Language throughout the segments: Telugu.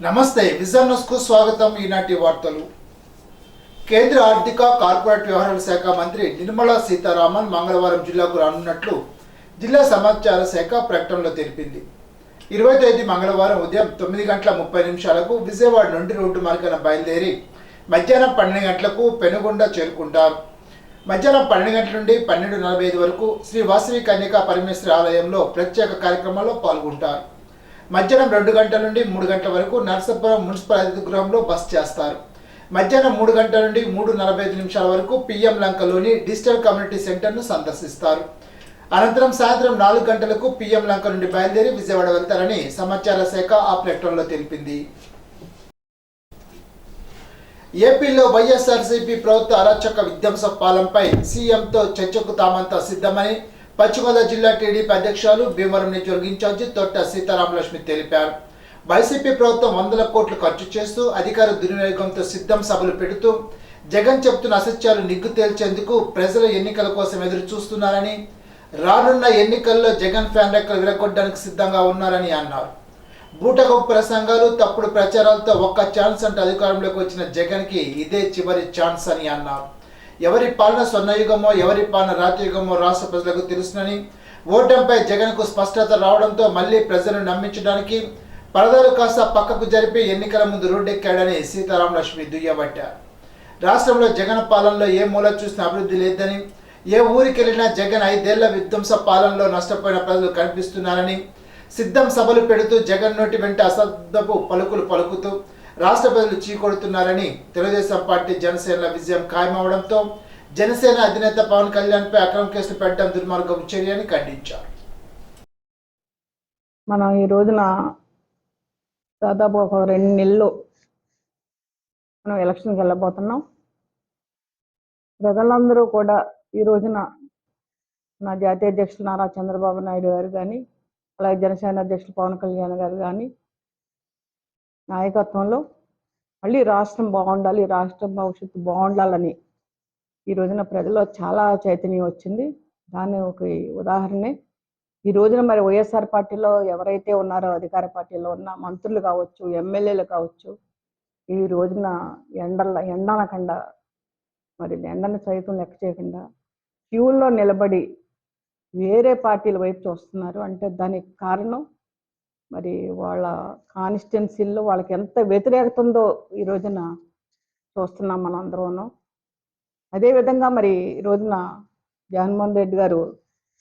నమస్తే విజన్ న్యూస్ కు స్వాగతం. ఈనాటి వార్తలు. కేంద్ర ఆర్థిక కార్పొరేట్ వ్యవహారాల శాఖ మంత్రి నిర్మలా సీతారామన్ మంగళవారం జిల్లాకు రానున్నట్లు జిల్లా సమాచార శాఖ ప్రకటనలో తెలిపింది. 20 తేదీ మంగళవారం ఉదయం 9:30 విజయవాడ నుండి రోడ్డు మార్గాన బయలుదేరి మధ్యాహ్నం 12 గంటలకు పెనుగొండ చేరుకుంటారు. మధ్యాహ్నం 12 గంటల నుండి 12:45 వరకు శ్రీ వాసవి కన్యకా పరమేశ్వరి ఆలయంలో ప్రత్యేక కార్యక్రమాల్లో పాల్గొంటారు. మధ్యాహ్నం 2 గంటల నుండి 3 గంటల వరకు నర్సాపురం మున్సిపల్ అతిథి గృహంలో బస చేస్తారు. మధ్యాహ్నం 3 గంటల నుండి 3:45 వరకు పిఎం లంకలోని డిజిటల్ కమ్యూనిటీ సెంటర్ను సందర్శిస్తారు. అనంతరం సాయంత్రం 4 గంటలకు పిఎం లంక నుండి బయలుదేరి విజయవాడ వెళ్తారని సమాచార శాఖ ఆ ప్రకటనలో తెలిపింది. ఏపీలో వైఎస్ఆర్సీపీ ప్రభుత్వ అరాచక విధ్వంస పాలనపై సీఎంతో చర్చకు తామంతా సిద్ధమని పశ్చిమ గోదావరి జిల్లా టీడీపీ అధ్యక్షులు భీమవరం నియోజకవర్గ ఇన్ఛార్జి తోట సీతారామలక్ష్మి తెలిపారు. వైసీపీ ప్రభుత్వం 100 కోట్లు ఖర్చు చేస్తూ అధికార దుర్వినియోగంతో సిద్ధం సభలు పెడుతూ జగన్ చెబుతున్న అసత్యాలు నిగ్గు తేల్చేందుకు ప్రజలు ఎన్నికల కోసం ఎదురు చూస్తున్నారని, రానున్న ఎన్నికల్లో జగన్ ఫ్యాన్ రెక్కలు విరగొట్టడానికి సిద్ధంగా ఉన్నారని అన్నారు. బూటకపు ప్రసంగాలు, తప్పుడు ప్రచారాలతో ఒక్క ఛాన్స్ అంటూ అధికారంలోకి వచ్చిన జగన్కి ఇదే చివరి ఛాన్స్ అని అన్నారు. ఎవరి పాలన స్వర్ణయుగమో ఎవరి పాలన రాతయుగమో రాష్ట్ర ప్రజలకు తెలుసునని, ఓటమిపై జగన్కు స్పష్టత రావడంతో మళ్లీ ప్రజలను నమ్మించడానికి పరదాలు కాస్త పక్కకు జరిపి ఎన్నికల ముందు రోడ్డెక్కాడని సీతారామలక్ష్మి దుయ్యబట్టారు. రాష్ట్రంలో జగన్ పాలనలో ఏ మూల చూసిన అభివృద్ధి లేదని, ఏ ఊరికి వెళ్ళినా జగన్ 5 ఏళ్ల విధ్వంస పాలనలో నష్టపోయిన ప్రజలు కనిపిస్తున్నారని, సిద్ధం సభలు పెడుతూ జగన్ నోటి వెంట అసద్దపు పలుకులు పలుకుతూ రాష్ట్ర ప్రజలు చీకొడుతున్నారని, తెలుగుదేశం పార్టీ జనసేన విజయం ఖాయమవడంతో జనసేన అధినేత పవన్ కళ్యాణ్ పై అక్రమ కేసులు పెట్టడం దుర్మార్గపు చర్యని ఖండించారు. మనం ఈ రోజున దాదాపు ఒక 2 నెలలు మనం ఎలక్షన్కి వెళ్ళబోతున్నాం. ప్రజలందరూ కూడా ఈ రోజున నా జాతీయ అధ్యక్షులు నారా చంద్రబాబు నాయుడు గారు కానీ, అలాగే జనసేన అధ్యక్షులు పవన్ కళ్యాణ్ గారు కానీ నాయకత్వంలో మళ్ళీ రాష్ట్రం బాగుండాలి, రాష్ట్రం భవిష్యత్తు బాగుండాలని ఈ రోజున ప్రజల్లో చాలా చైతన్యం వచ్చింది. దాని ఒక ఉదాహరణే ఈ రోజున మరి వైఎస్ఆర్ పార్టీలో ఎవరైతే ఉన్నారో అధికార పార్టీలో ఉన్న మంత్రులు కావచ్చు, ఎమ్మెల్యేలు కావచ్చు, ఈ రోజున ఎండనకుండా మరి ఎండను సైతం లెక్క చేయకుండా క్యూల్లో నిలబడి వేరే పార్టీల వైపు చూస్తున్నారు. అంటే దానికి కారణం మరి వాళ్ళ కాన్స్టిట్యున్సీల్లో వాళ్ళకి ఎంత వ్యతిరేకత ఉందో ఈ రోజున చూస్తున్నాం మనం అందరూను. అదేవిధంగా మరి ఈ రోజున జగన్మోహన్ రెడ్డి గారు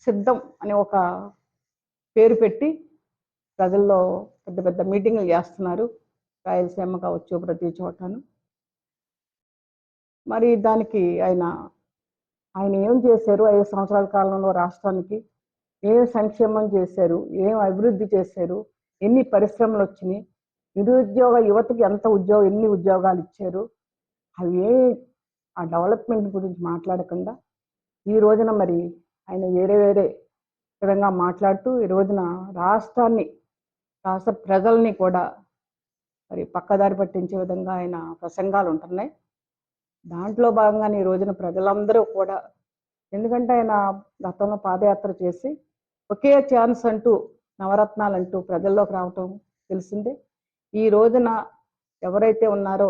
సిద్ధం అని ఒక పేరు పెట్టి ప్రజల్లో పెద్ద పెద్ద మీటింగ్లు చేస్తున్నారు. రాయలసీమ కావచ్చు, ప్రతి చోటను. మరి దానికి ఆయన ఏం చేశారు, 5 సంవత్సరాల కాలంలో రాష్ట్రానికి ఏం సంక్షేమం చేశారు, ఏం అభివృద్ధి చేశారు, ఎన్ని పరిశ్రమలు వచ్చినాయి, నిరుద్యోగ యువతకి ఎన్ని ఉద్యోగాలు ఇచ్చారు, అవి ఆ డెవలప్మెంట్ గురించి మాట్లాడకుండా ఈ రోజున మరి ఆయన వేరే విధంగా మాట్లాడుతూ ఈ రోజున రాష్ట్ర ప్రజల్ని కూడా మరి పక్కదారి పట్టించే విధంగా ఆయన ప్రసంగాలు ఉంటున్నాయి. దాంట్లో భాగంగానే ఈ రోజున ప్రజలందరూ కూడా, ఎందుకంటే ఆయన గతంలో పాదయాత్ర చేసి ఒకే ఛాన్స్ అంటూ నవరత్నాలు అంటూ ప్రజల్లోకి రావటం తెలిసిందే. ఈ రోజున ఎవరైతే ఉన్నారో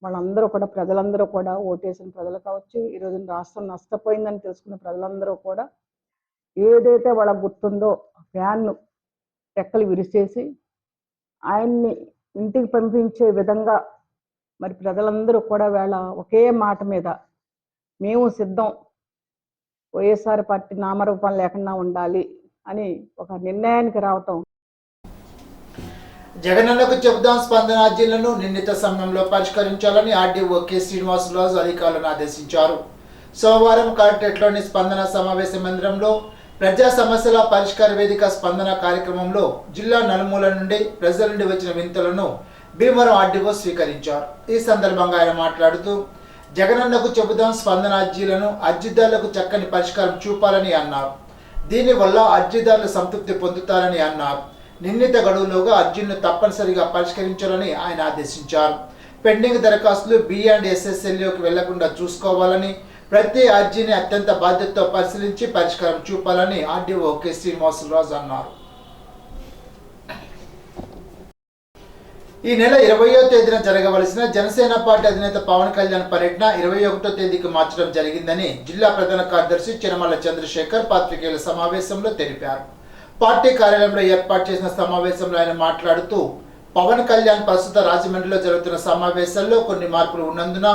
వాళ్ళందరూ కూడా, ప్రజలందరూ కూడా, ఓటేసిన ప్రజలు కావచ్చు, ఈ రోజున రాష్ట్రం నష్టపోయిందని తెలుసుకున్న ప్రజలందరూ కూడా ఏదైతే వాళ్ళకు గుర్తుందో ఫ్యాన్ను రెక్కలు విరిచేసి ఆయన్ని ఇంటికి పంపించే విధంగా మరి ప్రజలందరూ కూడా వేళ ఒకే మాట మీద మేము సిద్ధం, వైఎస్ఆర్ పార్టీ నామరూపం లేకుండా ఉండాలి అని ఒక నిర్ణయానికి రావటం. జగనన్నకు చెబుదాం స్పందన అర్జీలను నిర్ణీత సమయంలో పరిష్కరించాలని ఆర్డీఓ కె శ్రీనివాసరాజు అధికారులను ఆదేశించారు. సోమవారం కలెక్టరేట్లోని స్పందన సమావేశ మందిరంలో ప్రజా సమస్యల పరిష్కార వేదిక స్పందన కార్యక్రమంలో జిల్లా నలుమూల నుండి ప్రజల నుండి వచ్చిన వింతలను భీమవరం ఆర్డీఓ స్వీకరించారు. ఈ సందర్భంగా ఆయన మాట్లాడుతూ జగనన్నకు చెబుదాం స్పందన అర్జీలను అర్జీదారులకు చక్కని పరిష్కారం చూపాలని అన్నారు. దీనివల్ల అర్జీదారులు సంతృప్తి పొందుతారని అన్నారు. నిర్ణీత గడువులోగా అర్జీలను తప్పనిసరిగా పరిష్కరించాలని ఆయన ఆదేశించారు. పెండింగ్ దరఖాస్తులు B&SSLలోకి వెళ్లకుండా చూసుకోవాలని, ప్రతి అర్జీని అత్యంత బాధ్యతతో పరిశీలించి పరిష్కారం చూపాలని ఆర్డీఓ కె శ్రీనివాసరాజు అన్నారు. ఈ నెల 20వ తేదీన జరగవలసిన జనసేన పార్టీ అధినేత పవన్ కళ్యాణ్ పర్యటన 21వ తేదీకి మార్చడం జరిగిందని జిల్లా ప్రధాన కార్యదర్శి చినమల చంద్రశేఖర్ పాత్రికేయుల సమావేశంలో తెలిపారు. పార్టీ కార్యాలయంలో ఏర్పాటు చేసిన సమావేశంలో ఆయన మాట్లాడుతూ పవన్ కళ్యాణ్ ప్రస్తుత రాజమండ్రిలో జరుగుతున్న సమావేశాల్లో కొన్ని మార్పులు ఉన్నందున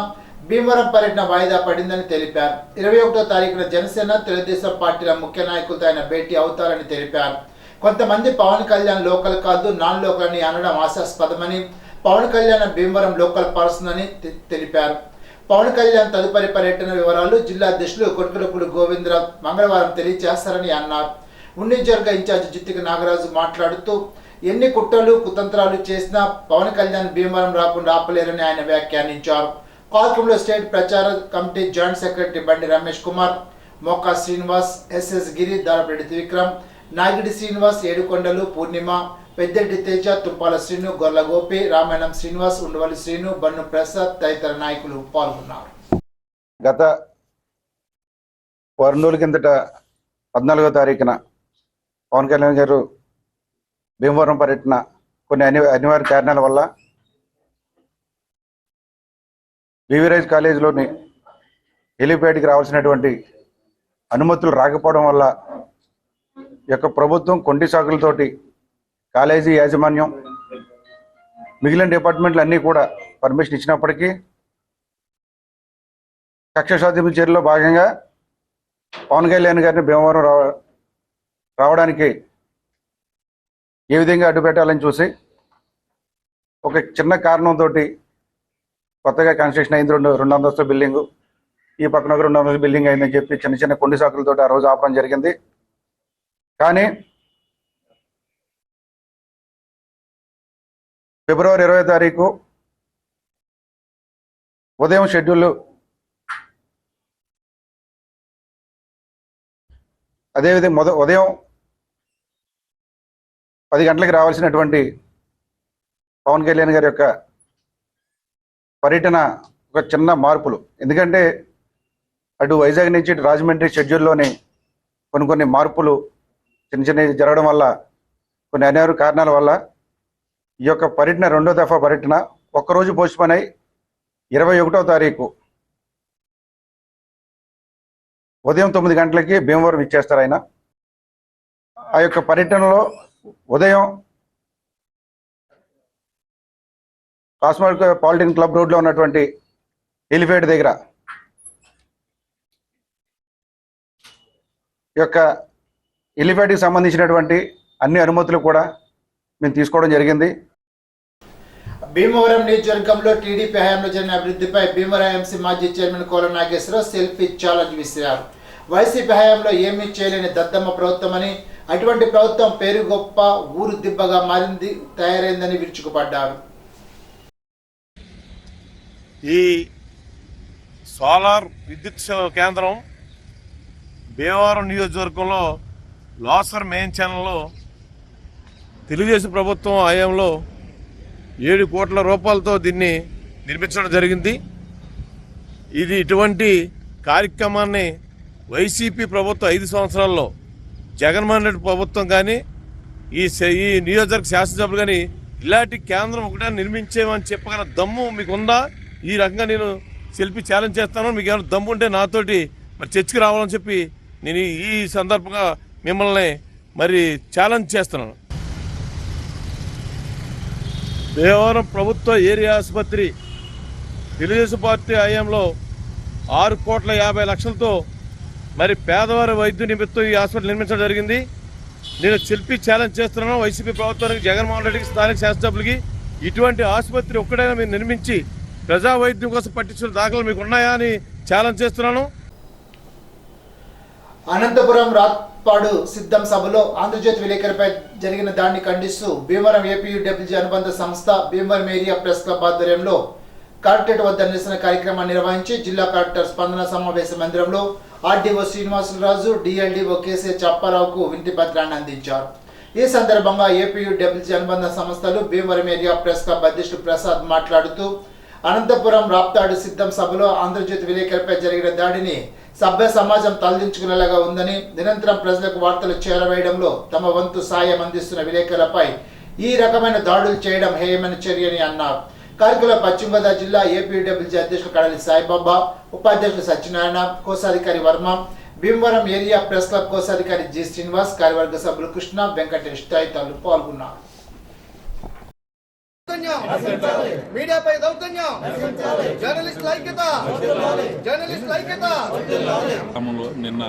భీమవరం పర్యటన వాయిదా పడిందని తెలిపారు. 21వ తారీఖున జనసేన తెలుగుదేశం పార్టీల ముఖ్య నాయకులతో ఆయన భేటీ అవుతారని తెలిపారు. కొంతమంది పవన్ కళ్యాణ్ లోకల్ కాదు నాన్ లోకల్ అని అనడం హాస్యాస్పదమని, పవన్ కళ్యాణ్ భీమవరం లోకల్ పర్సన్ అని తెలిపారు. పవన్ కళ్యాణ్ తదుపరి పర్యటన వివరాలు జిల్లా అధ్యక్షులు కొట్టుకులపూడి గోవిందరావు మంగళవారం తెలియజేస్తారని అన్నారు. ఉన్నిజర్గ ఇన్ఛార్జి జిత్తిక నాగరాజు మాట్లాడుతూ ఎన్ని కుట్రలు కుతంత్రాలు చేసినా పవన్ కళ్యాణ్ భీమవరం రాకుండా ఆపలేరని ఆయన వ్యాఖ్యానించారు. కార్యక్రమంలో స్టేట్ ప్రచార కమిటీ జాయింట్ సెక్రటరీ బండి రమేష్ కుమార్, మోకా శ్రీనివాస్, ఎస్ఎస్ గిరి, దారపరెడ్డి త్రివిక్రమ్, నాగిడి శ్రీనివాస్, ఏడుకొండలు పూర్ణిమ, పెద్దెడ్డి తేజ, తుప్పాల శ్రీను, గొర్ల గోపి, రామాయణం శ్రీనివాస్, ఉండవల్లి శ్రీను, బన్ను ప్రసాద్ తదితర నాయకులు పాల్గొన్నారు. గత వారం రోజుల కిందట 14వ తారీఖున పవన్ కళ్యాణ్ గారు భీమవరం పర్యటన కొన్ని అనివార్య కారణాల వల్ల బీవీరాజ్ కాలేజీలోని హెలిప్యాడ్కి రావాల్సినటువంటి అనుమతులు రాకపోవడం వల్ల యొక్క ప్రభుత్వం కొండి సాకులతోటి కాలేజీ యాజమాన్యం మిగిలిన డిపార్ట్మెంట్లు అన్నీ కూడా పర్మిషన్ ఇచ్చినప్పటికీ కక్ష సాధింపు చర్యలో భాగంగా పవన్ కళ్యాణ్ గారిని భీమవరం రావడానికి ఏ విధంగా అడ్డుపెట్టాలని చూసి ఒక చిన్న కారణంతో కొత్తగా కన్స్ట్రక్షన్ అయింది 2 అంతస్తుల బిల్డింగు, ఈ పక్కన ఒక 2 అంతస్తుల బిల్డింగ్ అయిందని చెప్పి చిన్న చిన్న కొండి సాకులతో ఆ రోజు ఆపడం జరిగింది. కానీ ఫిబ్రవరి 20వ తారీఖు ఉదయం షెడ్యూల్ అదేవిధంగా ఉదయం 10 గంటలకు రావాల్సినటువంటి పవన్ కళ్యాణ్ గారి యొక్క పర్యటన ఒక చిన్న మార్పులు, ఎందుకంటే అటు వైజాగ్ నుంచి ఇటు రాజమండ్రి షెడ్యూల్లోని కొన్ని మార్పులు చిన్న జరగడం వల్ల కొన్ని అనివార్య కారణాల వల్ల ఈ యొక్క పర్యటన 2వ దఫా పర్యటన ఒక్కరోజు పోస్ట్పోన్ అయి 21వ తారీఖు ఉదయం 9 గంటలకి భీమవరం ఇచ్చేస్తారు ఆయన. ఆ యొక్క పర్యటనలో ఉదయం కాస్మోపాలిటన్ క్లబ్ రోడ్లో ఉన్నటువంటి హెలిప్యాడ్ దగ్గర ఈ యొక్క హెలిప్యాడ్కి సంబంధించినటువంటి అన్ని అనుమతులు కూడా మేము తీసుకోవడం జరిగింది. భీమవరం నియోజకవర్గంలో టీడీపీ హయాంలో జరిగిన అభివృద్ధిపై భీమవరం ఎంసీ మాజీ చైర్మన్ కోల నాగేశ్వరరావు సెల్ఫీ ఛాలెంజ్ విసిరారు. వైసీపీ హయాంలో ఏమీ చేయలేని దద్దమ్మ ప్రభుత్వమని, అటువంటి ప్రభుత్వం పేరు గొప్ప ఊరు దిబ్బగా మారింది తయారైందని విరుచుకుపడ్డారు. ఈ సోలార్ విద్యుత్ కేంద్రం భీమవరం నియోజకవర్గంలో లాసర్ మెయిన్ ఛానల్లో తెలుగుదేశం ప్రభుత్వం హయాంలో 7 కోట్ల రూపాయలతో దీన్ని నిర్మించడం జరిగింది. ఇది ఇటువంటి కార్యక్రమాన్ని వైసీపీ ప్రభుత్వం 5 సంవత్సరాల్లో జగన్మోహన్ రెడ్డి ప్రభుత్వం కానీ ఈ నియోజకవర్గ శాసనసభ్యులు కానీ ఇలాంటి కేంద్రం ఒకటే నిర్మించేమని చెప్పగల దమ్ము మీకు ఉందా? ఈ రకంగా నేను సెల్ఫీ ఛాలెంజ్ చేస్తాను. మీకు ఏమైనా దమ్ము ఉంటే నాతోటి మరి చర్చకి రావాలని చెప్పి నేను ఈ సందర్భంగా మిమ్మల్ని మరి ఛాలెంజ్ చేస్తున్నాను. భీమవరం ప్రభుత్వ ఏరియా ఆసుపత్రి తెలుగుదేశం పార్టీ హయాంలో 6,50,00,000తో మరి పేదవారి వైద్య నిమిత్తం ఈ హాస్పిటల్ నిర్మించడం జరిగింది. నేను సెల్ఫీ ఛాలెంజ్ చేస్తున్నాను వైసీపీ ప్రభుత్వానికి, జగన్మోహన్ రెడ్డికి, స్థానిక శాసనసభ్యులకి, ఇటువంటి ఆసుపత్రి ఒక్కడైనా మీరు నిర్మించి ప్రజా వైద్యం కోసం పట్టించిన దాఖలు మీకు ఉన్నాయా అని ఛాలెంజ్ చేస్తున్నాను. అనంతపురం రాత్పాడు సిద్ధం సభలో ఆంధ్రజ్యోతి విలేకరులపై జరిగిన దాడిని ఖండిస్తూ భీమవరం ఏపీయూడబ్ల్యూజీ అనుబంధ సంస్థ భీమవరం ఏరియా ప్రెస్ క్లబ్ ఆధ్వర్యంలో కలెక్టరేట్ వద్ద నిరసన కార్యక్రమాన్ని నిర్వహించి జిల్లా కలెక్టర్ స్పందన సమావేశ మందిరంలో ఆర్డీఓ శ్రీనివాసరాజు, డిఎల్డీఓ కేసీ చప్పారావుకు వినతి పత్రాన్ని అందించారు. ఈ సందర్భంగా ఏపీయూడబ్ల్యూజీ అనుబంధ సంస్థలు భీమవరం ఏరియా ప్రెస్ క్లబ్ అధ్యక్షుడు ప్రసాద్ మాట్లాడుతూ అనంతపురం రాప్తాడు సిద్ధం సభలో ఆంధ్రజ్యోతి విలేకరులపై జరిగిన దాడిని సభ్య సమాజం తలదించుకునేలాగా ఉందని, నిరంతరం ప్రజలకు వార్తలు చేరవేయడంలో తమ వంతు సాయం అందిస్తున్న విలేకరులపై ఈ రకమైన దాడులు చేయడం హేయమైన చర్యని అన్నారు. కార్యక్రమంలో పశ్చిమ గోదావరి జిల్లా ఏపీడబ్ల్యూజీ అధ్యక్షులు కడలి సాయిబాబా, ఉపాధ్యక్షులు సత్యనారాయణ, కోశాధికారి Varma, Bhimavaram area press club కోశాధికారి జి శ్రీనివాస్, కార్యవర్గ సభ్యులు కృష్ణ, వెంకటేష్ తదితరులు పాల్గొన్నారు. మీడియాపై దౌర్జన్యం, జర్నలిస్టుల ఐక్యత, జర్నలిస్టుల ఐక్యత. నిన్న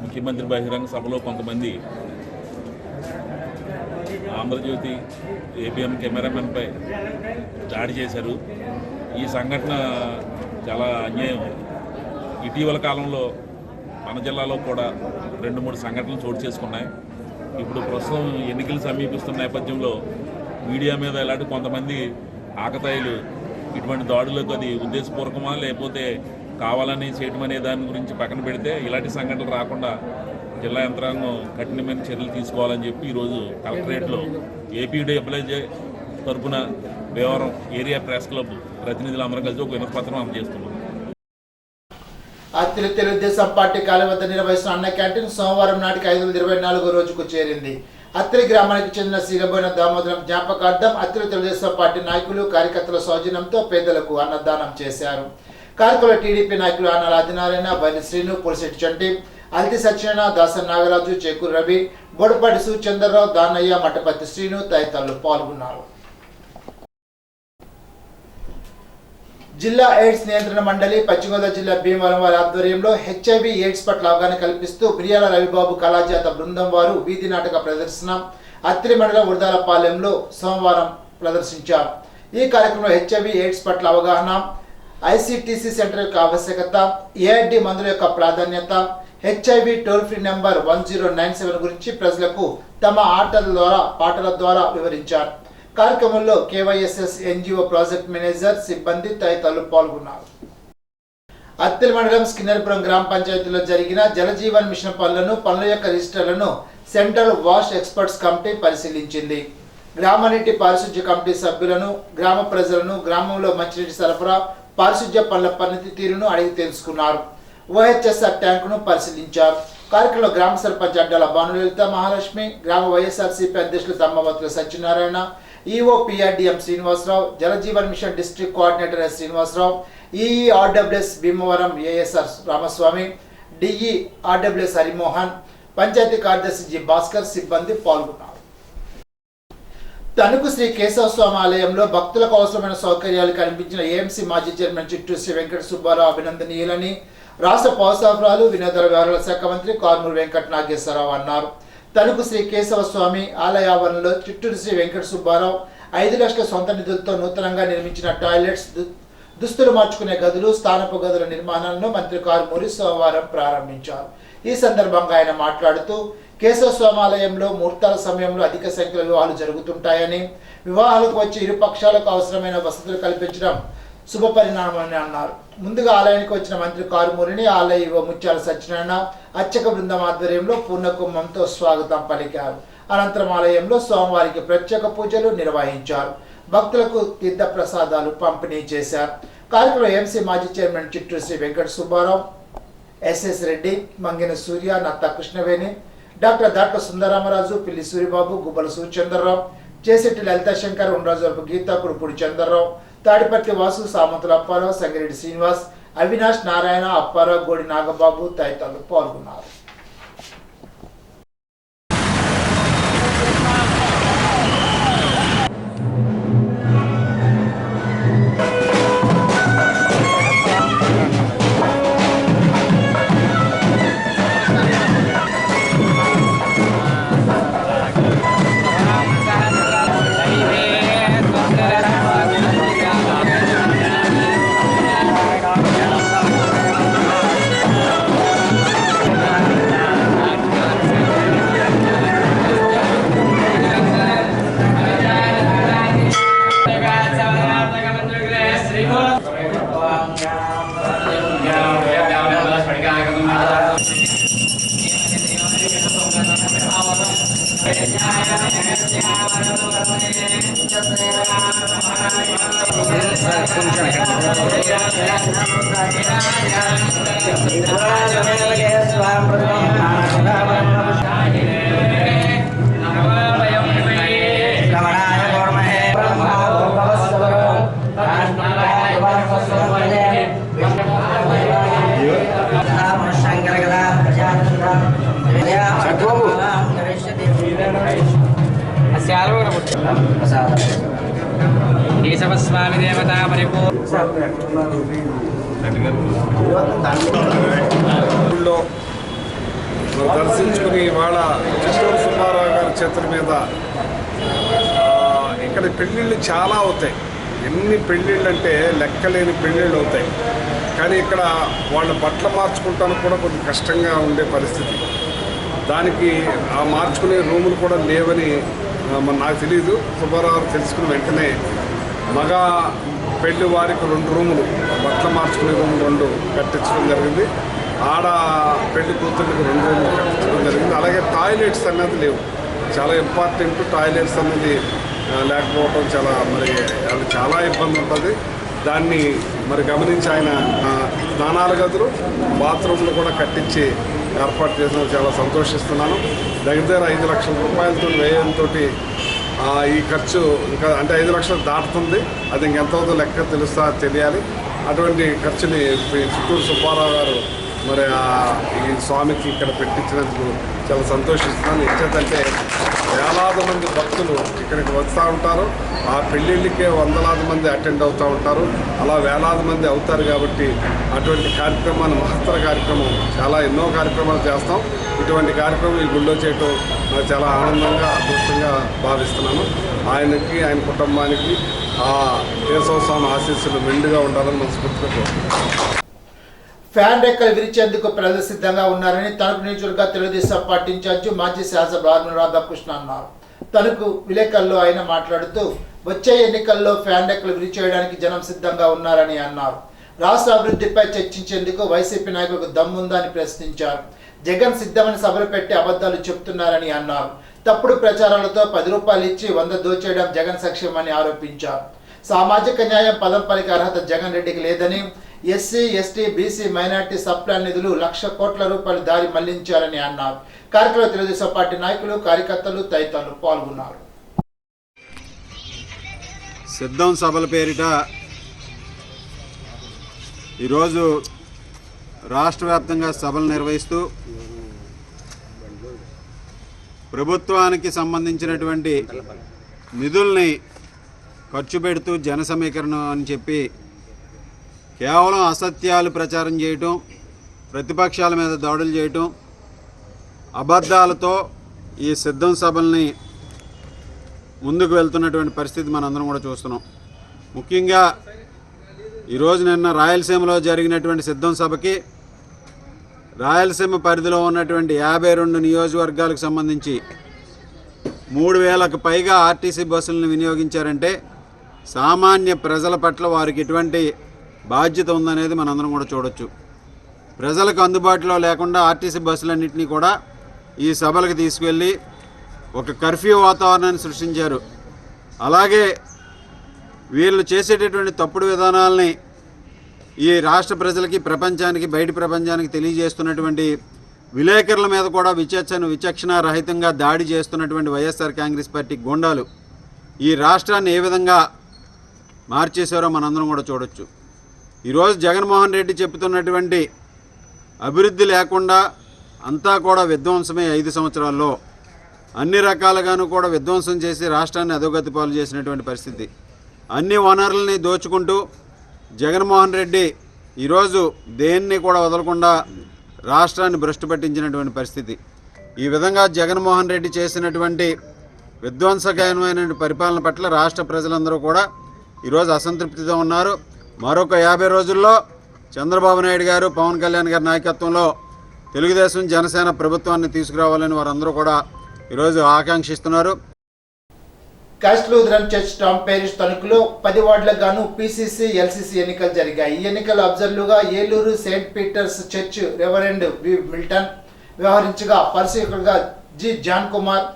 ముఖ్యమంత్రి బహిరంగ సభలో కొంతమంది ఆంధ్రజ్యోతి ఏబిఎన్ కెమెరామెన్పై దాడి చేశారు. ఈ సంఘటన చాలా అన్యాయం. ఇటీవల కాలంలో మన జిల్లాలో కూడా 2-3 సంఘటనలు చోటు చేసుకున్నాయి. ఇప్పుడు ప్రస్తుతం ఎన్నికలు సమీపిస్తున్న నేపథ్యంలో మీడియా మీద ఇలాంటి కొంతమంది ఆకతాయిలు ఇటువంటి దాడులకు అది ఉద్దేశపూర్వకమా లేకపోతే కావాలని చేయడం అనే దాని గురించి పక్కన పెడితే ఇలాంటి సంఘటనలు రాకుండా జిల్లా యంత్రాంగం కఠినమైన చర్యలు తీసుకోవాలని చెప్పి ఈరోజు కలెక్టరేట్లో ఏపీడబ్ల్యూజీ తరఫున భీమవరం ఏరియా ప్రెస్ క్లబ్ ప్రతినిధులు అందరం కలిసి ఒక వినతిపత్రం అందజేస్తున్నాం. అత్తిలి తెలుగుదేశం పార్టీ కార్యాలయం వద్ద నిర్వహిస్తున్న అన్న క్యాంటీన్ సోమవారం నాటికి 524వ రోజుకు చేరింది. అత్తిలి గ్రామానికి చెందిన శ్రీలబోయిన దామోదరం జ్ఞాపకార్థం అత్తిలి తెలుగుదేశం పార్టీ నాయకులు కార్యకర్తల సౌజన్యంతో పేదలకు అన్నదానం చేశారు. కార్యక్రమంలో టీడీపీ నాయకులు ఆనాల ఆదినారాయణ, బైలి శ్రీను, పులిశెట్టి చంటి, అల్తి సత్యనారాయణ, దాసన్ నాగరాజు, చేకూరు రవి, బోడపాటి సూచంద్రరావు, దానయ్య, మట్టపతి శ్రీను తదితరులు పాల్గొన్నారు. జిల్లా ఎయిడ్స్ నియంత్రణ మండలి పశ్చిమ గోదావరి జిల్లా భీమవరం వారి ఆధ్వర్యంలో HIV ఎయిడ్స్ పట్ల అవగాహన కల్పిస్తూ మిరియాల రవిబాబు కళాజాత బృందం వారు వీధి నాటక ప్రదర్శన అత్తిలి మండలం ఉడదాలపాలెంలో సోమవారం ప్రదర్శించారు. ఈ కార్యక్రమంలో HIV ఎయిడ్స్ పట్ల అవగాహన, ICTC సెంటర్ యొక్క ఆవశ్యకత, ARD మందుల యొక్క ప్రాధాన్యత, HIV టోల్ ఫ్రీ నెంబర్ 1097 గురించి ప్రజలకు తమ ఆటల ద్వారా పాటల ద్వారా వివరించారు. కార్యక్రమంలో KYSS NGO ప్రాజెక్ట్ మేనేజర్, సిబ్బంది తదితరులు పాల్గొన్నారు. అత్తిలి మండలం స్కిన్నర్పురం గ్రామ పంచాయతీలో జరిగిన జలజీవన్ మిషన్ పనుల యొక్క రిజిస్టర్లను సెంట్రల్ వాష్ ఎక్స్పర్ట్స్ కమిటీ పరిశీలించింది. గ్రామ నీటి పారిశుధ్య కమిటీ సభ్యులను, గ్రామ ప్రజలను గ్రామంలో మంచినీటి సరఫరా, పారిశుధ్య పనుల పనితీరును అడిగి తెలుసుకున్నారు. OHSR ట్యాంకును పరిశీలించారు. కార్యక్రమంలో గ్రామ సర్పంచ్ అడ్డాల భానులలిత మహాలక్ష్మి, గ్రామ వైఎస్ఆర్సీపీ అధ్యక్షులు Tammavatula Satyanarayana, EO PRDM Srinivasarao, Jal Jeevan mission district coordinator S Srinivasarao, EERWS Bhimavaram ASR Ramaswamy, DERWS Harimohan, panchayat కార్యదర్శి జి భాస్కర్ సిబ్బంది పాల్గొన్నారు. తణుకు శ్రీ కేశవ స్వామి ఆలయంలో భక్తులకు అవసరమైన సౌకర్యాలు కల్పించిన AMC మాజీ చైర్మన్ చిట్టూరు శ్రీ వెంకట సుబ్బారావు అభినందనీయులని రాష్ట్ర పౌర సరఫరాలు వినోదాల వ్యవహారాల శాఖ మంత్రి కారుమూరి వెంకట నాగేశ్వరరావు అన్నారు. తణుకు శ్రీ కేశవ స్వామి ఆలయ ఆవరణలో చిట్టూరు శ్రీ వెంకట సుబ్బారావు 5 లక్షల సొంత నిధులతో నూతనంగా నిర్మించిన టాయిలెట్స్, దుస్తులు మార్చుకునే గదులు, స్థానపు గదుల నిర్మాణాలను మంత్రి కారుమూరి సోమవారం ప్రారంభించారు. ఈ సందర్భంగా ఆయన మాట్లాడుతూ కేశవ స్వామి ఆలయంలో ముహూర్తాల సమయంలో అధిక సంఖ్యలో వివాహాలు జరుగుతుంటాయని, వివాహాలకు వచ్చి ఇరు పక్షాలకు అవసరమైన వసతులు కల్పించడం శుభ పరిణామని అన్నారు. ముందుగా ఆలయానికి వచ్చిన మంత్రి కారుమూరిని ఆలయ యువ ముత్యాల సత్యనారాయణ అర్చక బృందం ఆధ్వర్యంలో పూర్ణకుంభంతో స్వాగతం పలికారు. అనంతరం ఆలయంలో స్వామివారికి ప్రత్యేక పూజలు నిర్వహించారు. భక్తులకు తీర్థ ప్రసాదాలు పంపిణీ చేశారు. కార్యక్రమంలో AMC మాజీ చైర్మన్ చిట్టూరు శ్రీ వెంకట సుబ్బారావు, SS రెడ్డి, మంగిన సూర్య, నత్త కృష్ణవేణి, డాక్టర్ దాట్ల సుందరామరాజు, పిల్లి సూరిబాబు, గుబ్బల సూర్యచంద్రరావు, చేసెట్టి లలిత శంకర్, ఉండ్రాజువరపు గీత, కుడుపూడి చంద్రరావు, తాడిపత్రి వాసు, సామంతుల అప్పారావు, సంగిరెడ్డి శ్రీనివాస్, అవినాష్ నారాయణ, అప్పారావు, గోడి నాగబాబు తదితరులు పాల్గొన్నారు. కేశవస్వామి దేవతా ఊళ్ళో దర్శించుకుని ఇవాళ చిత్తూరు సుబ్బారావు గారి చేతుల మీద ఇక్కడ పెళ్ళిళ్ళు చాలా అవుతాయి. ఎన్ని పెళ్ళిళ్ళు అంటే లెక్కలేని పెళ్ళిళ్ళు అవుతాయి. కానీ ఇక్కడ వాళ్ళ బట్టలు మార్చుకుంటానికి కూడా కొంచెం కష్టంగా ఉండే పరిస్థితి. దానికి ఆ మార్చుకునే రూములు కూడా లేవని నాకు తెలియదు. సుబ్బారావు తెలుసుకుని వెంటనే మగ పెళ్లి వారికి 2 రూములు, బట్టలు మార్చుకునే రూములు 2 కట్టించడం జరిగింది. ఆడ పెళ్లి కూతుర్లకు 2 రూములు కట్టించడం జరిగింది. అలాగే టాయిలెట్స్ అన్నది లేవు. చాలా ఇంపార్టెంట్. టాయిలెట్స్ అన్నది లేకపోవడం చాలా ఇబ్బంది ఉంటుంది. దాన్ని గమనించి ఆయన స్నానాల గదులు, బాత్రూమ్లు కూడా కట్టించి ఏర్పాటు చేసిన చాలా సంతోషిస్తున్నాను. దగ్గర 5 లక్షల రూపాయలతో వ్యయంతో ఈ ఖర్చు ఇంకా అంటే 5 లక్షలు దాటుతుంది. అది ఇంకెంతవుతుందో లెక్క తెలియాలి. అటువంటి ఖర్చుని చిత్తూరు సుబ్బారావు గారు ఈ స్వామికి ఇక్కడ పెట్టించినందుకు చాలా సంతోషిస్తున్నాను. ఎందుకంటే వేలాది మంది భక్తులు ఇక్కడికి వస్తూ ఉంటారు. ఆ పెళ్ళిళ్ళకే వందలాది మంది అటెండ్ అవుతూ ఉంటారు. అలా వేలాది మంది అవుతారు. కాబట్టి అటువంటి కార్యక్రమాన్ని, మహత్తర కార్యక్రమం, ఎన్నో కార్యక్రమాలు చేస్తాం. ఇటువంటి కార్యక్రమం ఈ గుళ్ళో చేయటం నాకు చాలా ఆనందంగా, అదృష్టంగా భావిస్తున్నాను. ఆయనకి, ఆయన కుటుంబానికి ఆ కేశవ స్వామి ఆశీస్సులు మెండుగా ఉండాలని మనస్ఫూర్తిగా కోరుతున్నాను. ఫ్యాన్ రెక్కలు విరిచేందుకు ప్రజలు సిద్ధంగా ఉన్నారని తణుకు నియోజకవర్గ తెలుగుదేశం పార్టీ ఇన్ఛార్జి మాజీ శాసనసభ్యులు రాధాకృష్ణ అన్నారు. తణుకు విలేకరులో ఆయన మాట్లాడుతూ వచ్చే ఎన్నికల్లో ఫ్యాన్ రెక్కలు విరిచేయడానికి జనం సిద్ధంగా ఉన్నారని అన్నారు. రాష్ట్ర అభివృద్ధిపై చర్చించేందుకు వైసీపీ నాయకులకు దమ్ముందని ప్రశ్నించారు. జగన్ సిద్ధమని సభలు పెట్టి అబద్ధాలు చెప్తున్నారని అన్నారు. తప్పుడు ప్రచారాలతో 10 రూపాయలు ఇచ్చి 100 దోచేయడం జగన్ సక్షేమని ఆరోపించారు. సామాజిక న్యాయం పదం పలికే అర్హత జగన్ రెడ్డికి లేదని, SC, ST, BC, minority sub plan నిధులు 1,00,000 కోట్ల రూపాయలు దారి మళ్లించారని అన్నారు. కార్యక్రమంలో తెలుగుదేశం పార్టీ నాయకులు, కార్యకర్తలు తదితరులు పాల్గొన్నారు. సిద్ధం సభల పేరిట ఈరోజు రాష్ట్ర వ్యాప్తంగా సభలు నిర్వహిస్తూ ప్రభుత్వానికి సంబంధించినటువంటి నిధుల్ని ఖర్చు పెడుతూ జన సమీకరణ అని చెప్పి కేవలం అసత్యాలు ప్రచారం చేయటం, ప్రతిపక్షాల మీద దాడులు చేయటం, అబద్ధాలతో ఈ సిద్ధం సభల్ని ముందుకు వెళ్తున్నటువంటి పరిస్థితి మనందరం కూడా చూస్తున్నాం. ముఖ్యంగా ఈరోజు నిన్న రాయలసీమలో జరిగినటువంటి సిద్ధం సభకి రాయలసీమ పరిధిలో ఉన్నటువంటి 52 నియోజకవర్గాలకు సంబంధించి 3,000కు పైగా ఆర్టీసీ బస్సులను వినియోగించారంటే సామాన్య ప్రజల పట్ల వారికి ఎటువంటి బాధ్యత ఉందనేది మనందరం కూడా చూడొచ్చు. ప్రజలకు అందుబాటులో లేకుండా ఆర్టీసీ బస్సులన్నింటినీ కూడా ఈ సభలకు తీసుకువెళ్ళి ఒక కర్ఫ్యూ వాతావరణాన్ని సృష్టించారు. అలాగే వీళ్ళు చేసేటటువంటి తప్పుడు విధానాలని ఈ రాష్ట్ర ప్రజలకి, ప్రపంచానికి, బయట ప్రపంచానికి తెలియజేస్తున్నటువంటి విలేకరుల మీద కూడా విచక్షణ రహితంగా దాడి చేస్తున్నటువంటి వైఎస్ఆర్ కాంగ్రెస్ పార్టీ గూండాలు ఈ రాష్ట్రాన్ని ఏ విధంగా మార్చేశారో మనందరం కూడా చూడొచ్చు. ఈరోజు జగన్మోహన్ రెడ్డి చెబుతున్నటువంటి అభివృద్ధి లేకుండా అంతా కూడా విధ్వంసమే 5 సంవత్సరాల్లో అన్ని రకాలుగాను కూడా విధ్వంసం చేసి రాష్ట్రాన్ని అధోగతి పాలు చేసినటువంటి పరిస్థితి. అన్ని వనరుల్ని దోచుకుంటూ జగన్మోహన్ రెడ్డి ఈరోజు దేన్ని కూడా వదలకుండా రాష్ట్రాన్ని భ్రష్టు పట్టించినటువంటి పరిస్థితి. ఈ విధంగా జగన్మోహన్ రెడ్డి చేసినటువంటి విధ్వంసకరమైన పరిపాలన పట్ల రాష్ట్ర ప్రజలందరూ కూడా ఈరోజు అసంతృప్తితో ఉన్నారు. మరొక 50 రోజుల్లో చంద్రబాబు నాయుడు గారు, పవన్ కళ్యాణ్ గారి నాయకత్వంలో తెలుగుదేశం, జనసేన ప్రభుత్వాన్ని తీసుకురావాలని వారందరూ కూడా ఈరోజు ఆకాంక్షిస్తున్నారు. క్రైస్ట్ లూథరన్ చర్చ్ టామ్ పేరిష్ తణుకులో 10 వార్డులకు గాను పీసీసీ, ఎల్సీసీ ఎన్నికలు జరిగాయి. ఈ ఎన్నికల అబ్జర్వర్లుగా Eluru Saint Peter's church reverend V Milton వ్యవహరించగా, పరిశీలకులుగా G John Kumar,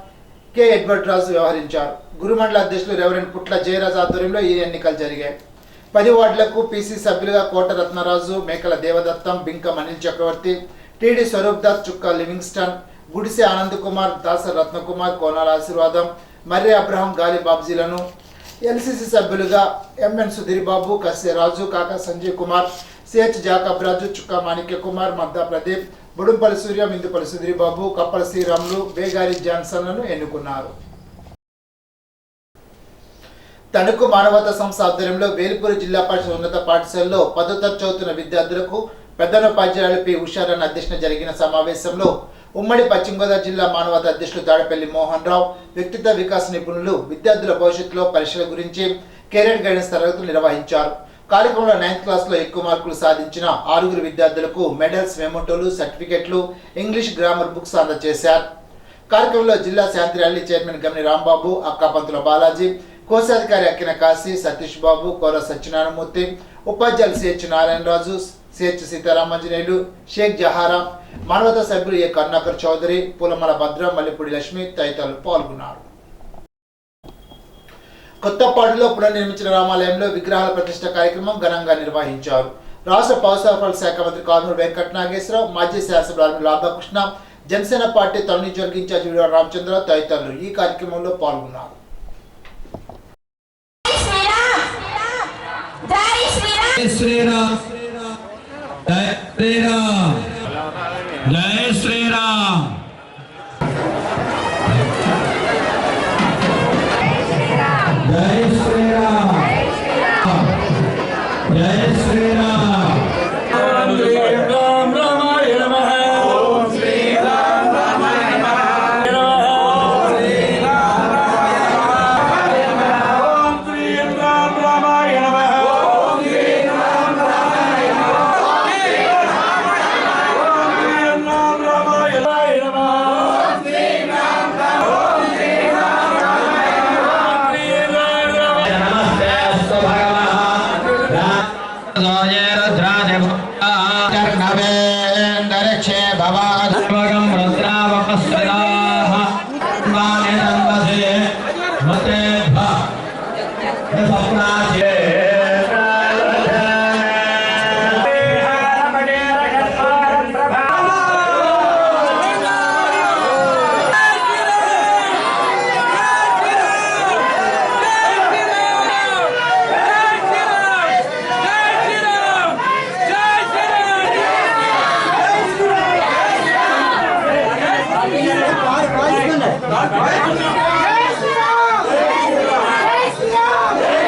K Edward Raju వ్యవహరించారు. గురుమండల అధ్యక్షులు రెవరెండ్ పుట్ల జయరాజ్ ఆధ్వర్యంలో ఈ ఎన్నికలు జరిగాయి. 10 వార్డులకు పీసీ సభ్యులుగా కోట రత్నరాజు, మేకల దేవదత్తం, బింకం అనిల్ చక్రవర్తి, టీడీ స్వరూప్ దాస్, చుక్క లివింగ్స్టన్, గుడిసె ఆనంద్ కుమార్, దాసర్ రత్నకుమార్, కోనాల ఆశీర్వాదం, మర్రి అబ్రహం, గాలి బాబ్జీలను, ఎల్సీసీ సభ్యులుగా ఎంఎన్ సుధీర్ బాబు, కస్సే రాజు, కాకా సంజయ్ కుమార్, సిహెచ్ జాకబ్ రాజు, చుక్క మాణిక్య కుమార్, మద్దా ప్రదీప్, బుడుంపల్లి సూర్య, ఇందుపల్లి సుధీర్ బాబు, కప్పల శ్రీరాములు, బేగారి జాన్సన్లను ఎన్నుకున్నారు. తణుకు మానవతా సంస్థ ఆధ్వర్యంలో వేల్పూరు జిల్లా పరిషత్ ఉన్నత పాఠశాలలో 10వ తరగతి చదువుతున్న విద్యార్థులకు ప్రధానోపాధ్యాయులు పి ఉషారాణి అధ్యక్షతన జరిగిన సమావేశంలో ఉమ్మడి పశ్చిమ గోదావరి జిల్లా మానవతా అధ్యక్షులు దాడపల్లి మోహన్ రావు, వ్యక్తిత్వ వికాస నిపుణులు విద్యార్థుల భవిష్యత్తులో పరీక్షల గురించి కెరీర్ గైడెన్స్ తరగతులు నిర్వహించారు. కార్యక్రమంలో 9th క్లాస్లో ఎక్కువ మార్కులు సాధించిన 6 విద్యార్థులకు మెడల్స్, మెమోటోలు, సర్టిఫికెట్లు, ఇంగ్లీష్ గ్రామర్ బుక్స్ అందజేశారు. కార్యక్రమంలో జిల్లా శాంతి ర్యాలీ చైర్మన్ గమని రాంబాబు, అక్కాపంతుల బాలాజీ, కోశాధికారి అక్కిన కాశీ, సతీష్ బాబు, కోర సత్యనారాయణమూర్తి, ఉపాధ్యాయులు సిహెచ్ నారాయణరాజు, సిహెచ్ సీతారామంజనేయులు, షేక్ జహారా, మానవతా సభ్యులు ఏ కరుణాకర్ చౌదరి, పూలమల భద్ర, మల్లిపూడి లక్ష్మి తదితరులు పాల్గొన్నారు. కొత్తపాడులో పునర్నిర్మించిన రామాలయంలో విగ్రహాల ప్రతిష్ఠ కార్యక్రమం ఘనంగా నిర్వహించారు. రాష్ట్ర పౌర సరఫరాల శాఖ మంత్రి కారుమూరి వెంకట నాగేశ్వరరావు, మాజీ శాసనసభ్యులు రాధాకృష్ణ, జనసేన పార్టీ తొలి నియోజకవర్గ ఇన్ఛార్జి విడవ రామచంద్ర తదితరులు ఈ కార్యక్రమంలో పాల్గొన్నారు. జై శ్రీరామ్, జై శ్రీరామ్, జై శ్రీరామ్. జై శ్రీరామ్, జై శ్రీరామ్. ఓం శ్రీరామ్ రామాయ నమః. ఓం శ్రీరామ్ రామాయ నమః. ఓం శ్రీరామ్ రామాయ నమః. ఓం శ్రీరామ్ రామాయ నమః. ఓం శ్రీరామ్ రామాయ నమః. ఓం శ్రీరామ్ రామాయ నమః.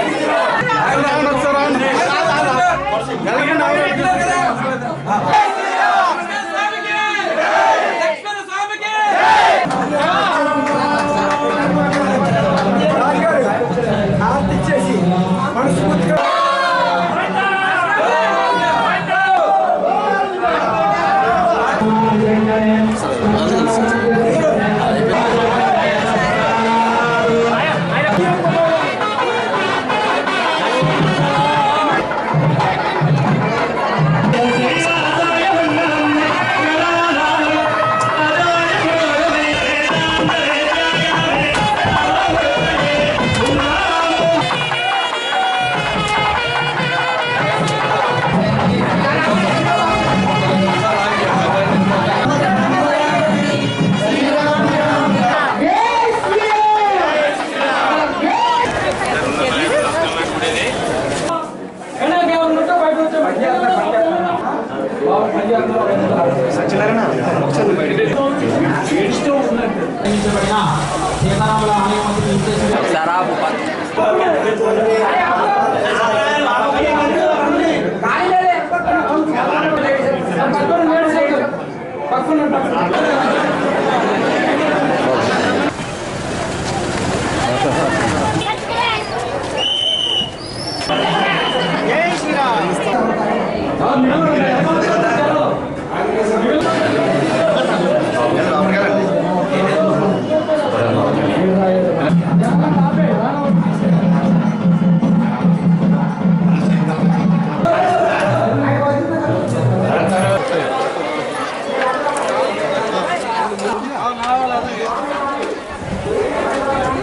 ఓం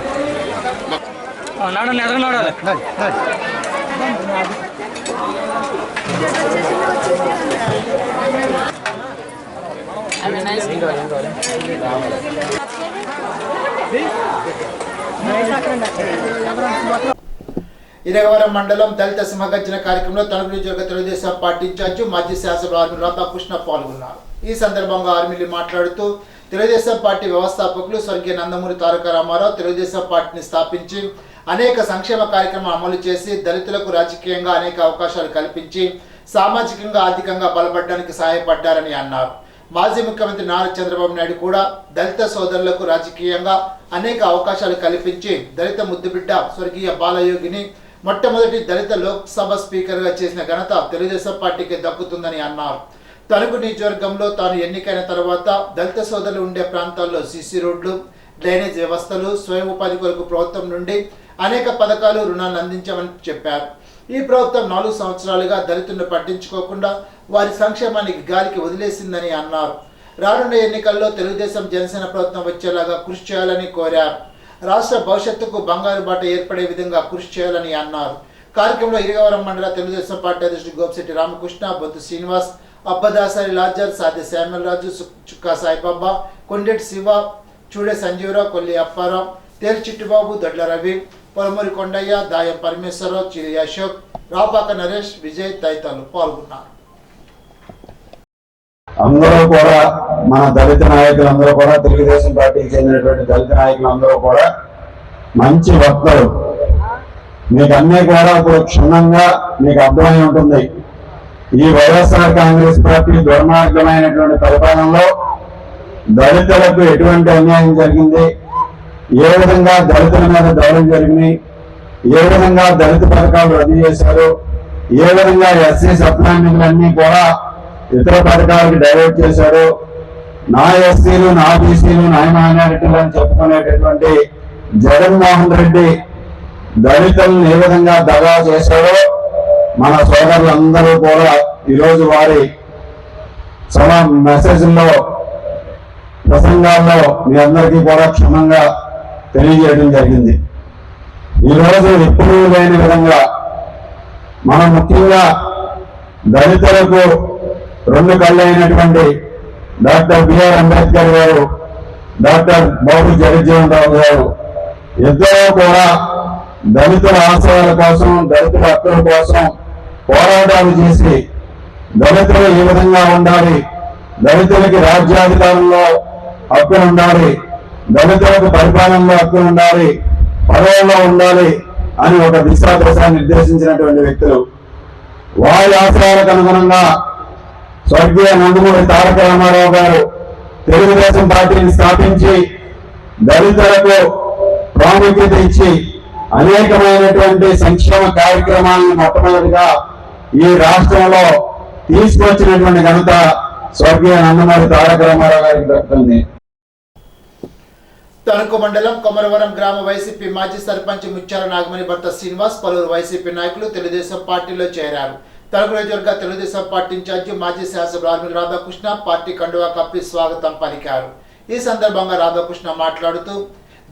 శ్రీరామ్ ఇరగవరం మండలం దళిత సింహగర్జన కార్యక్రమంలో తణుకు నియోజకవర్గ తెలుగుదేశం పార్టీ ఇన్ఛార్జి మాజీ శాసనసభ్యులు రాధాకృష్ణ పాల్గొన్నారు. ఈ సందర్భంగా ఆర్మిలి మాట్లాడుతూ తెలుగుదేశం పార్టీ వ్యవస్థాపకులు స్వర్గీయ నందమూరి తారక రామారావు తెలుగుదేశం పార్టీని స్థాపించి అనేక సంక్షేమ కార్యక్రమాలు అమలు చేసి దళితులకు రాజకీయంగా అనేక అవకాశాలు కల్పించి సామాజికంగా ఆర్థికంగా బలపడడానికి సహాయపడ్డారని అన్నారు. మాజీ ముఖ్యమంత్రి నారా చంద్రబాబు నాయుడు కూడా దళిత సోదరులకు రాజకీయంగా అనేక అవకాశాలు కల్పించి దళిత ముద్దుబిడ్డ స్వర్గీయ బాలయోగిని మొట్టమొదటి దళిత లోక్సభ స్పీకర్గా చేసిన ఘనత తెలుగుదేశం పార్టీకి దక్కుతుందని అన్నారు. తణుకు నియోజకవర్గంలో తాను ఎన్నికైన తర్వాత దళిత సోదరులు ఉండే ప్రాంతాల్లో సీసీ రోడ్లు, డ్రైనేజ్ వ్యవస్థలు, స్వయం ఉపాధి కొరకు ప్రభుత్వం నుండి అనేక పథకాలు, రుణాలు అందించామని చెప్పారు. ఈ ప్రభుత్వం 4 సంవత్సరాలుగా దళితులను పట్టించుకోకుండా వారి సంక్షేమానికి గాలికి వదిలేసిందని అన్నారు. రానున్న ఎన్నికల్లో తెలుగుదేశం జనసేన ప్రభుత్వం వచ్చేలాగా కృషి చేయాలని కోరారు. రాష్ట్ర భవిష్యత్తుకు బంగారు బాట ఏర్పడే విధంగా కృషి చేయాలని అన్నారు. కార్యక్రమంలో ఇరగవరం మండల తెలుగుదేశం పార్టీ అధ్యక్షుడు గోపిశెట్టి రామకృష్ణ, బొద్దు శ్రీనివాస్, అబ్బదాసరి లాజర్, సాది శామ్యుల్ రాజు, చుక్కా సాయిబాబా, కొండెటి శివ, చూడే సంజీవరావు, కొల్లి అప్పారావు, తేలి చిట్టుబాబు, దొడ్ల రవి, పొలమూరి కొండయ్య, దాయం పరమేశ్వరరావు, చిరి అశోక్, రాపాక నరేష్, విజయ్ తదితరులు పాల్గొన్నారు. అందరూ కూడా మన దళిత నాయకులందరూ కూడా తెలుగుదేశం పార్టీకి చెందినటువంటి దళిత నాయకులందరూ కూడా మంచి వక్తలు. మీకు అన్నీ కూడా ఇప్పుడు క్షుణ్ణంగా మీకు అర్థమై ఉంటుంది. ఈ వైఎస్ఆర్ కాంగ్రెస్ పార్టీ దుర్మార్గమైనటువంటి పరిపాలనలో దళితులకు ఎటువంటి అన్యాయం జరిగింది, ఏ విధంగా దళితుల మీద దాడులు జరిగినాయి, ఏ విధంగా దళిత పథకాలు రద్దు చేశారు, ఏ విధంగా ఎస్సీ సప్లాన్నిధులన్నీ కూడా ఇతర పథకాలకు డైవర్ట్ చేశారు, నా ఎస్సీలు, నా బీసీలు, నా మైనారిటీలు అని చెప్పుకునేటటువంటి జగన్మోహన్ రెడ్డి దళితులను ఏ విధంగా దగా చేశారో మన సోదరులందరూ కూడా ఈరోజు వారి మెసేజ్ల్లో, ప్రసంగాల్లో మీ అందరికీ కూడా క్షుణ్ణంగా తెలియజేయడం జరిగింది. ఈరోజు ఎప్పుడూ లేని విధంగా మనం ముఖ్యంగా దళితులకు 2 కళ్ళైనటువంటి డాక్టర్ బిఆర్ అంబేద్కర్ గారు, డాక్టర్ బాబు జగజ్జీవన్ రావు గారు ఇద్దరూ కూడా దళితుల ఆశయాల కోసం, దళితుల హక్కుల కోసం పోరాటాలు చేసి దళితులు ఏ విధంగా ఉండాలి, దళితులకి రాజ్యాధికారంలో హక్కు ఉండాలి, దళితులకు పరిపాలనలో హక్కు ఉండాలి, పదవుల్లో ఉండాలి అని ఒక దిశ నిర్దేశించినటువంటి వ్యక్తులు. వారి ఆశయాలకు అనుగుణంగా స్వర్గీయ నందమూరి తారక రామారావు గారు తెలుగుదేశం పార్టీని స్థాపించి దళితులకు ప్రాముఖ్యత ఇచ్చి అనేకమైనటువంటి సంక్షేమ కార్యక్రమాలను మొట్టమొదటిగా ఈ రాష్ట్రంలో తీసుకొచ్చినటువంటి ఘనత స్వర్గీయ నందమూరి తారక రామారావు గారికి దక్కుతుంది. తణుకు మండలం కొమరవరం గ్రామ వైసీపీ మాజీ సర్పంచ్ ముత్యాల నాగమణి భర్త శ్రీనివాస్, పలువురు వైసీపీ నాయకులు తెలుగుదేశం పార్టీలో చేరారు. తణుకు నియోజకవర్గ తెలుగుదేశం పార్టీ ఇన్ఛార్జి మాజీ శాసనసభ్యులు ఆర్మీల రాధాకృష్ణ పార్టీ కండువా కప్పి స్వాగతం పలికారు. ఈ సందర్భంగా రాధాకృష్ణ మాట్లాడుతూ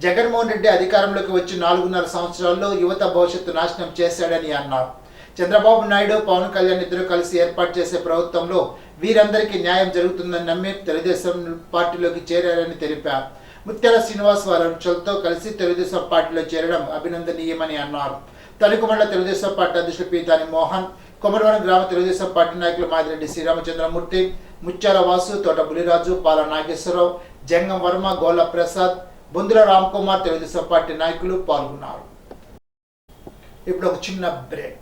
జగన్మోహన్ రెడ్డి అధికారంలోకి వచ్చి 4.5 సంవత్సరాల్లో యువత భవిష్యత్తు నాశనం చేశాడని అన్నారు. చంద్రబాబు నాయుడు, పవన్ కళ్యాణ్ ఇద్దరు కలిసి ఏర్పాటు చేసే ప్రభుత్వంలో వీరందరికీ న్యాయం జరుగుతుందని నమ్మి తెలుగుదేశం పార్టీలోకి చేరారని తెలిపారు. ముత్యాల శ్రీనివాస్ వారి అనుచరులతో కలిసి తెలుగుదేశం పార్టీలో చేరడం అభినందనీయమని అన్నారు. తణుకు మండల తెలుగుదేశం పార్టీ అధ్యక్షులు పీతాని మోహన్, కొమరవరం గ్రామ తెలుగుదేశం పార్టీ నాయకులు మాదిరెడ్డి శ్రీరామచంద్రమూర్తి, ముత్యాల వాసు, తోట బులిరాజు, పాల నాగేశ్వరరావు, జంగం వర్మ, గోళ్ళ ప్రసాద్, బొందుల రామ్ కుమార్ తెలుగుదేశం పార్టీ నాయకులు పాల్గొన్నారు. ఇప్పుడు ఒక చిన్న బ్రేక్.